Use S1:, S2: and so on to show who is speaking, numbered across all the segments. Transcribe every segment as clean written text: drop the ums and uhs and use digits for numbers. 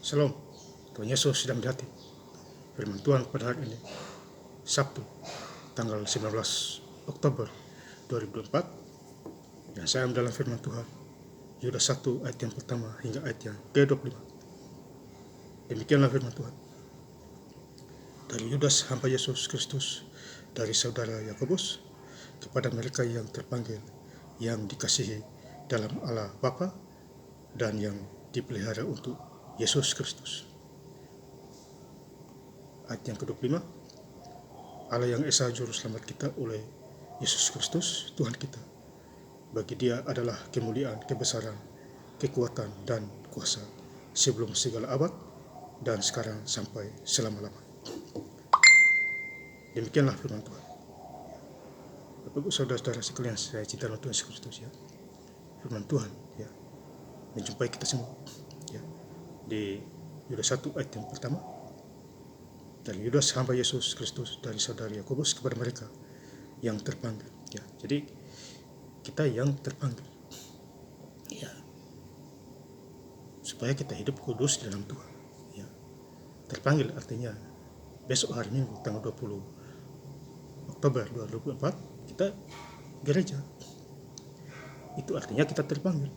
S1: Shalom, Tuhan Yesus sedang di hati. Firman Tuhan pada hari ini, Sabtu, tanggal 19 Oktober 2024. Yang saya dalam firman Tuhan, Yudas 1 ayat yang pertama hingga ayat yang ke-25. Demikianlah firman Tuhan. Dari Yudas hamba Yesus Kristus, dari saudara Yakobus, kepada mereka yang terpanggil, yang dikasihi dalam Allah Bapa, dan yang dipelihara untuk Yesus Kristus. Ayat yang ke-25, Allah yang Esa Juru Selamat kita oleh Yesus Kristus, Tuhan kita. Bagi Dia adalah kemuliaan, kebesaran, kekuatan, dan kuasa sebelum segala abad, dan sekarang sampai selama-lamanya. Demikianlah firman Tuhan. Bapak-ibu, saudara-saudara sekalian, saya cinta Tuhan Yesus Kristus, ya. Firman Tuhan, ya, menjumpai kita semua, ya, di Yudas 1 ayat yang pertama. Dan Yudas hamba Yesus Kristus dari saudara Yakobus kepada mereka yang terpanggil, ya. Jadi kita yang terpanggil, ya, supaya kita hidup kudus di dalam Tuhan, ya. Terpanggil artinya besok hari Minggu tanggal 20 Oktober 2024 kita gereja. Itu artinya kita terpanggil,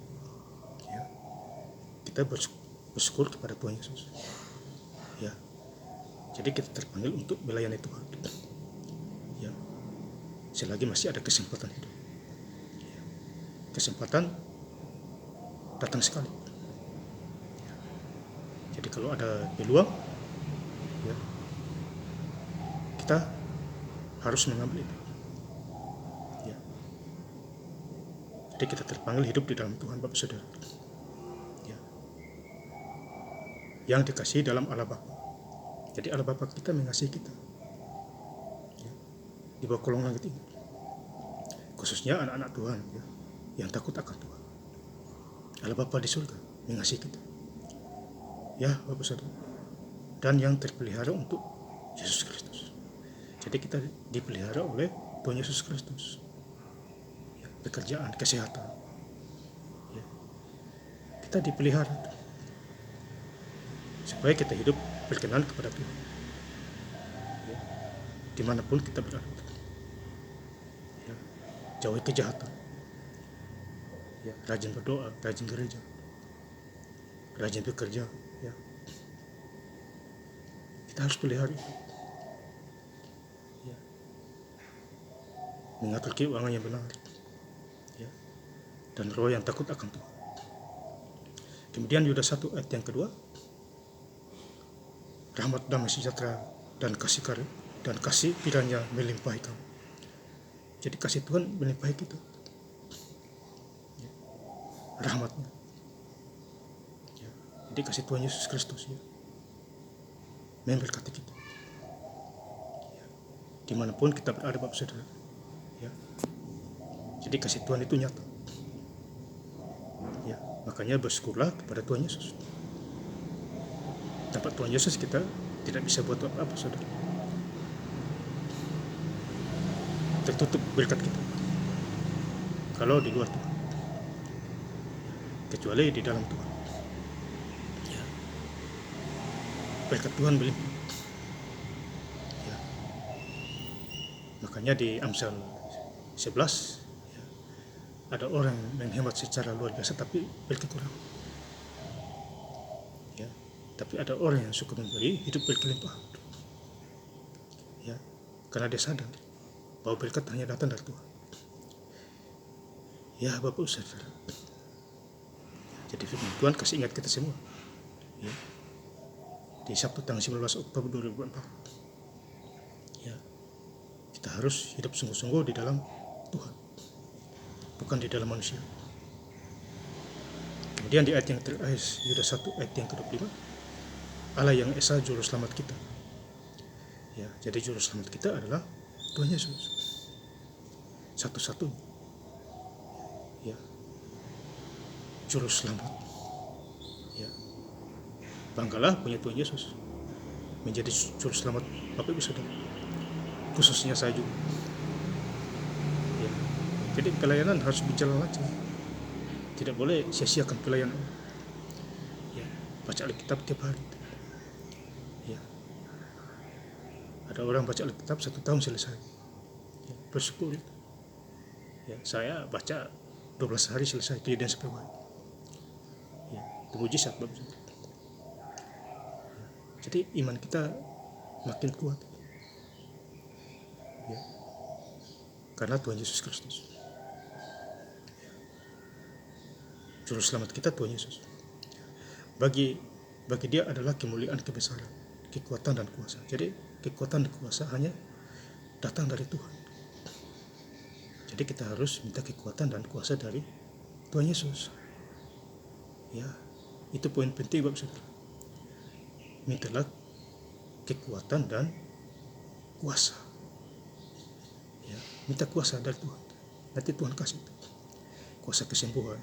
S1: ya. Kita bersyukur kepada Tuhan Yesus, ya. Jadi kita terpanggil untuk melayani Tuhan, ya. Selagi masih ada kesempatan hidup, ya. Kesempatan datang sekali, ya. Jadi kalau ada peluang, ya, kita harus mengambil itu, ya. Jadi kita terpanggil hidup di dalam Tuhan, Bapak Saudara, ya, yang dikasihi dalam Allah Bapa. Jadi Allah Bapa kita mengasihi kita, ya, di bawah kolong langit ini, khususnya anak-anak Tuhan, ya, yang takut akan Tuhan. Allah Bapa di surga mengasihi kita, ya, Bapak Saudara, dan yang terpelihara untuk Yesus Kristus. Jadi kita dipelihara oleh Tuhan Yesus Kristus, ya, pekerjaan, kesehatan, ya, kita dipelihara supaya kita hidup berkenan kepada Tuhan, ya, dimanapun kita berada, ya. Jauhi kejahatan, ya, rajin berdoa, rajin gereja, rajin bekerja, ya. Kita harus pelihara itu, ya. Mengatur keuangan yang benar, ya, dan roh yang takut akan Tuhan. Kemudian Yudas 1 ayat yang kedua, rahmat, damai sejahtera, dan kasih karunia dan kasih kiranya melimpahi kamu. Jadi kasih Tuhan melimpahi kita, ya. Rahmatnya, ya. Jadi kasih Tuhan Yesus Kristus, ya, memberkati kita, ya, dimanapun kita berada, Bapak Saudara, ya. Jadi kasih Tuhan itu nyata, ya. Makanya bersyukurlah kepada Tuhan Yesus. Tanpa Tuhan Yesus kita tidak bisa buat apa-apa, saudara. Tertutup berkat kita kalau di luar Tuhan, kecuali di dalam Tuhan, ya. Berkat Tuhan berlimpah, ya. Makanya di Amsal 11, ya, ada orang menghemat secara luar biasa tapi berkekurangan, ya. Tapi ada orang yang suka memberi, hidup berkelimpahan, ya, karena dia sadar bahwa berkat hanya datang dari Tuhan, ya, Bapak Saudara. Jadi firman Tuhan kasih ingat kita semua, ya, di Sabtu tanggal 19 Oktober 2024, ya, kita harus hidup sungguh-sungguh di dalam Tuhan, bukan di dalam manusia. Kemudian di ayat yang terakhir, Yudas 1 ayat yang ke-25, Allah yang Esa Juru Selamat kita, ya. Jadi Juru Selamat kita adalah Tuhan Yesus, satu-satunya, ya, Juru Selamat, ya. Banggalah punya Tuhan Yesus menjadi Juru Selamat Bapak Ibu Saudara, khususnya saya juga, ya. Jadi pelayanan harus berjalan lancar, tidak boleh sia-siakan pelayanan, ya. baca Alkitab tiap hari. Ya. Ada orang baca Alkitab 1 tahun selesai. Ya, bersyukur. Ya, saya baca 12 hari selesai Kejadian sampai Wahyu. Ya, itu mujizat bagus. Jadi iman kita makin kuat. Ya, karena Tuhan Yesus Kristus. Juru selamat kita Tuhan Yesus. Bagi dia adalah kemuliaan, kebesaran, kekuatan dan kuasa. Jadi kekuatan dan kuasa hanya datang dari Tuhan. Jadi kita harus minta kekuatan dan kuasa dari Tuhan Yesus. Ya, itu poin penting Bapak Saudara. Mintalah kekuatan dan kuasa. Ya, minta kuasa dari Tuhan. Nanti Tuhan kasih kuasa kesembuhan,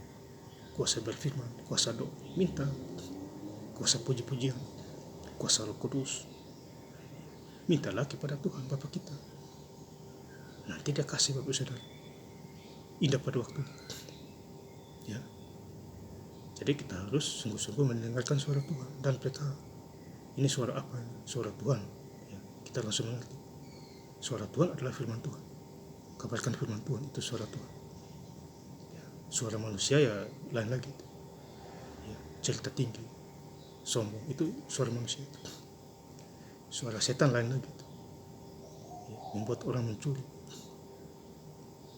S1: kuasa berfirman, kuasa doa, minta kuasa puji-pujian, kuasa Roh Kudus. Mintalah kepada Tuhan Bapa kita. Nanti dia kasih Bapak Saudara. Indah pada waktu. Ya. Jadi kita harus sungguh-sungguh mendengarkan suara Tuhan dan mereka. Ini suara apa? Suara Tuhan. Ya, kita langsung mengerti. Suara Tuhan adalah firman Tuhan. Kabarkan firman Tuhan, itu suara Tuhan. Ya, suara manusia ya lain lagi. Ya, cerita tinggi, sombong, itu suara manusia. Suara setan lain lagi. Ya, membuat orang mencuri,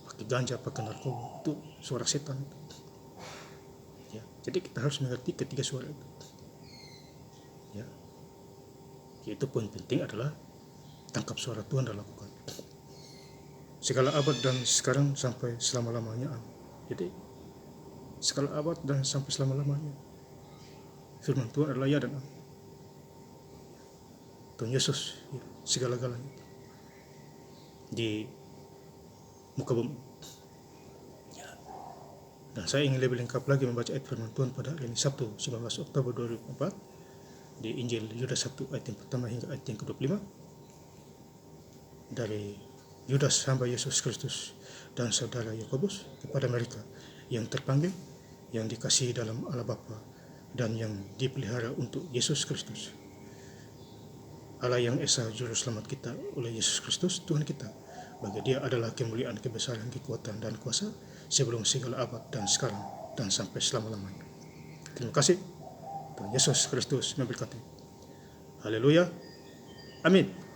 S1: pakai ganja, pakai narkoba, itu suara setan. Ya, jadi kita harus mengerti ketiga suara itu. Ya, yaitu poin penting adalah tangkap suara Tuhan dan lakukan. Segala abad dan sekarang sampai selama-lamanya. Jadi segala abad dan sampai selama-lamanya firman Tuhan adalah ya dan amin. Tuhan Yesus ya, segala-galanya di muka bumi. Ya. Dan saya ingin lebih lengkap lagi membaca ayat firman Tuhan pada hari ini Sabtu 19 Oktober 2004 di Injil Yudas 1 ayat yang pertama hingga ayat yang ke-25. Dari Yudas hamba Yesus Kristus dan saudara Yakobus kepada mereka yang terpanggil, yang dikasihi dalam Allah Bapa dan yang dipelihara untuk Yesus Kristus. Allah yang Esa Juru Selamat kita oleh Yesus Kristus Tuhan kita. Bagi dia adalah kemuliaan, kebesaran, kekuatan dan kuasa sebelum segala abad dan sekarang dan sampai selama-lamanya. Terima kasih. Tuhan Yesus Kristus memberkati. Haleluya. Amin.